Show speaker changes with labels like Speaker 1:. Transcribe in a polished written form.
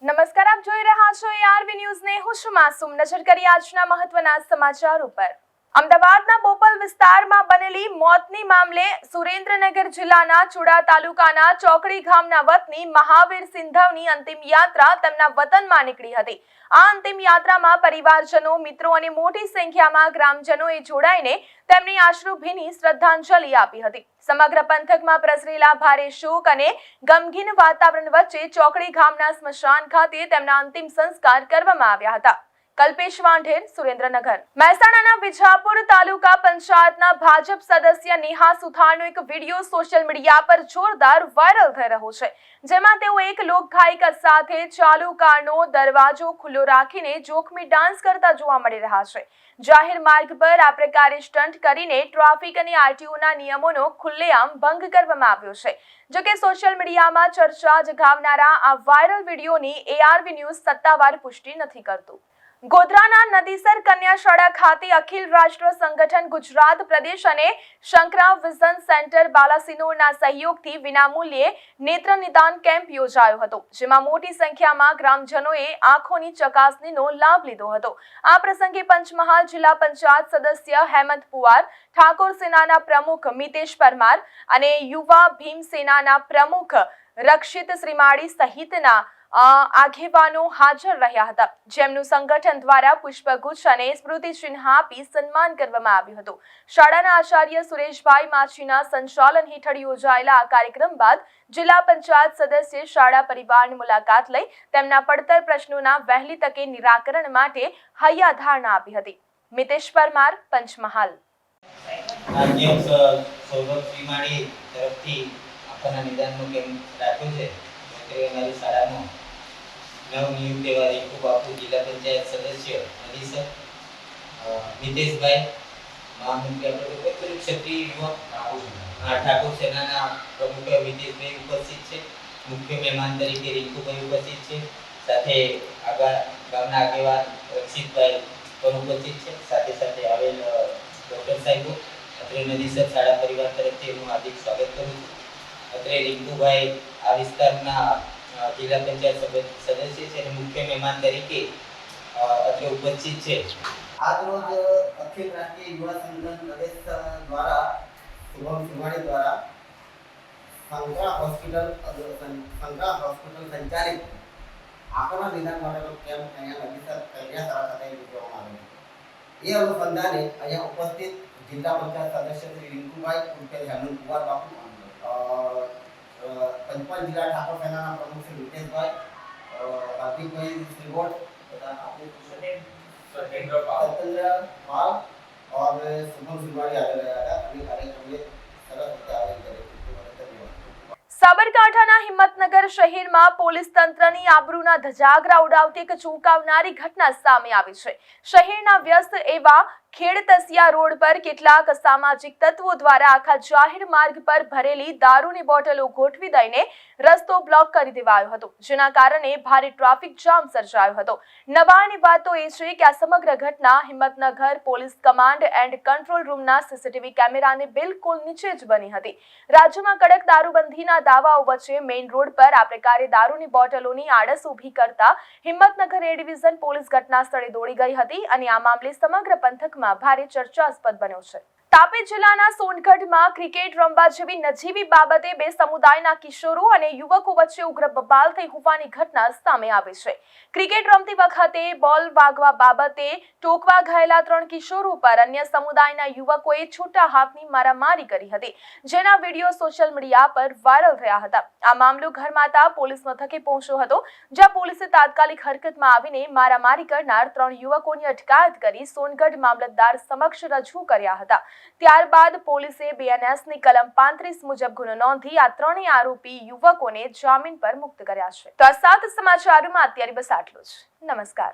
Speaker 1: નમસ્કાર, આપ જોઈ રહ્યા છો ARV ન્યૂઝ ને હું છું માસૂમ. નજર કરી આજના મહત્વના સમાચાર ઉપર. અમદાવાદના બોપલ વિસ્તારમાં બનેલી મોતની મામલે સુરેન્દ્રનગર જિલ્લાના ચુડા તાલુકાના ચોકડી ગામના વતની મહાવીર સિંધવની અંતિમ યાત્રા તેમના વતનમાં નીકળી હતી. આ અંતિમ યાત્રામાં પરિવારજનો, મિત્રો અને મોટી સંખ્યામાં ગ્રામજનોએ જોડાઈને તેમની આશ્રુભીની શ્રદ્ધાંજલિ આપી હતી. સમગ્ર પંથકમાં પ્રસરેલા ભારે શોક અને ગમગીન વાતાવરણ વચ્ચે ચોકડી ગામના સ્મશાન ખાતે તેમના અંતિમ સંસ્કાર કરવામાં આવ્યા હતા. કલ્પેશ વાંઢેર, સુરેન્દ્રનગર. મહેસાણાના વિજાપુર તાલુકા પંચાયતના ભાજપ સદસ્ય નેહા સુથારનો એક વિડીયો સોશિયલ મીડિયા પર જોરદાર વાયરલ થઈ રહ્યો છે, જેમાં તેઓ એક લોકગાયિકા સાથે ચાલુ કારનો દરવાજો ખુલ્લો રાખીને જોખમી ડાન્સ કરતા જોવા મળી રહ્યા છે. જાહેર માર્ગ પર આ પ્રકારે સ્ટન્ટ કરીને ટ્રાફિક અને આરટીઓના નિયમોનો ખુલ્લેઆમ ભંગ કરવામાં આવ્યો છે. જોકે સોશિયલ મીડિયામાં ચર્ચા જગાવનારા આ વાયરલ વિડીયોની ARV ન્યૂઝ સત્તાવાર પુષ્ટિ નથી કરતું. ગોધરાના નદીસર કન્યા શાળા ખાતે અખિલ રાષ્ટ્ર સંગઠન ગુજરાત પ્રદેશ અને શંકરાવ વિઝન સેન્ટર બાલાસિનોરના સહયોગથી વિનામૂલ્યે નેત્ર નિદાન કેમ્પ યોજાયો હતો, જેમાં મોટી સંખ્યામાં ગ્રામજનોએ આંખોની ચકાસણીનો લાભ લીધો હતો. આ પ્રસંગે પંચમહાલ જિલ્લા પંચાયત સદસ્ય હેમંત પુવાર, ઠાકોર સેનાના પ્રમુખ મિતેશ પરમાર અને યુવા ભીમ સેનાના પ્રમુખ રક્ષિત શ્રીમાળી સહિતના આગેવાનો હાજર રહ્યા હતા, જેમનું સંગઠન દ્વારા પુષ્પગુચ્છ અને સ્મૃતિચિહ્ન આપી સન્માન કરવામાં આવ્યું હતું. શાળાના આચાર્ય સુરેશભાઈ માછીના સંચાલન હેઠળ યોજાયેલા આ કાર્યક્રમ બાદ જિલ્લા પંચાયત સદસ્ય શાળા પરિવારની મુલાકાત લઈ તેમના પડતર પ્રશ્નોના વહેલી તકે નિરાકરણ માટે હૈયાધારણા આપી હતી. મિતેશ પરમાર, પંચમહાલ.
Speaker 2: અમારી શાળાનો નવનિયુક્ત એવા રીંકુ બાપુ, જિલ્લા પંચાયત સદસ્ય નદીસર, મિતેશભાઈ, મહામંત્રી આપણે ક્ષત્રિય યુવક ઠાકોર સેનાના પ્રમુખ મિતેશભાઈ ઉપસ્થિત છે. મુખ્ય મહેમાન તરીકે રીંકુભાઈ ઉપસ્થિત છે. સાથે ગામના આગેવાન રક્ષિતભાઈ પણ ઉપસ્થિત છે. સાથે સાથે આવેલ ડોક્ટર સાહેબો, અત્રે નદીસર શાળા પરિવાર તરફથી હું હાર્દિક સ્વાગત કરું છું. અત્રે રીંકુભાઈ આ વિસ્તારના જિલ્લા પંચાયત સદસ્ય છે અને મુખ્ય મહેમાન તરીકે અત્રે ઉપસ્થિત છે.
Speaker 3: આજ રોજ અખિલ રાષ્ટ્રીય યુવા સંગઠન પ્રદેશ દ્વારા શુભમ સુમાણી દ્વારા સંગ્રહ હોસ્પિટલ સંચાલિત આંખોના નિદાન માટેનો કેમ્પ અહીંયા નદીસર કન્યા શાળા ખાતે યોજવામાં આવ્યો. એ અનુસંધાને અહીંયા ઉપસ્થિત જિલ્લા પંચાયત સદસ્ય શ્રી રીંકુભાઈ ઉર્ફે હેમંત પુવાર બાપુ, પંચમહાલ જિલ્લા ઠાકોર સેનાના પ્રમુખ શ્રી મિતેશભાઈ, હાર્દિકભાઈ શ્રીગોડ તથા આપણે सत्येंद्र पाल और शुभम सिंघवाड़ी आगे રહ્યા હતા અને કાર્યક્રમને સરસ રીતે આયોજન કર્યું.
Speaker 1: સાબરકાંઠાના હિંમતનગર શહેરમાં પોલીસ તંત્રની આબરૂના ધજાગરા ઉડાવતી એક ચોંકાવનારી ઘટના સામે આવી છે. શહેરના વ્યસ્ત એવા ખેડતસિયા રોડ પર કેટલાક અસામાજિક તત્વો દ્વારા આખા જાહેર માર્ગ પર ભરેલી દારૂની બોટલો ગોઠવી દઈને રસ્તો બ્લોક કરી દેવાયો હતો, જેના કારણે ભારે ટ્રાફિક જામ સર્જાયો હતો. નવાઈની વાત તો એ છે કે આ સમગ્ર ઘટના Himmatnagar police command and control રૂમના CCTV કેમેરાને બિલકુલ નીચે જ બની હતી. રાજ્યમાં કડક દારૂબંધીના દાવાઓ વચ્ચે મેઇન રોડ પર આ પ્રકારે દારૂની બોટલોની આડસ ઊભી કરતા હિંમતનગર A ડિવિઝન પોલીસ ઘટના સ્થળે દોડી ગઈ હતી અને આ મામલે સમગ્ર પંથકમાં ભારે ચર્ચાસ્પદ બન્યો છે. તાપી જિલ્લાના સોનગઢમાં ક્રિકેટ રમવા જેવી નજીવી બાબતે બે સમુદાયના કિશોરો અને યુવકો વચ્ચે ઉગ્ર બબાલ થઈ હોવાની ઘટના સામે આવી છે. ક્રિકેટ રમતી વખતે બોલ વાગવા બાબતે ટોકવા ગયેલા 3 કિશોરો પર અન્ય સમુદાયના યુવકોએ છૂટા હાથની મારામારી કરી હતી, જેના વિડીયો સોશિયલ મીડિયા પર વાયરલ થયા હતા. આ મામલો ઘરમાતા પોલીસ મથકે પહોંચ્યો હતો, જ્યાં પોલીસે તાત્કાલિક હરકતમાં આવીને મારામારી કરનાર 3 યુવકોની અટકાયત કરી સોનગઢ મામલતદાર સમક્ષ રજૂ કર્યા હતા. ત્યારબાદ પોલીસે BNSની કલમ 35 મુજબ ગુનો નોંધી આ 3 આરોપી યુવકોને જામીન પર મુક્ત કર્યા છે. તો આ 7 સમાચારોમાં અત્યારે બસ આટલું જ. નમસ્કાર.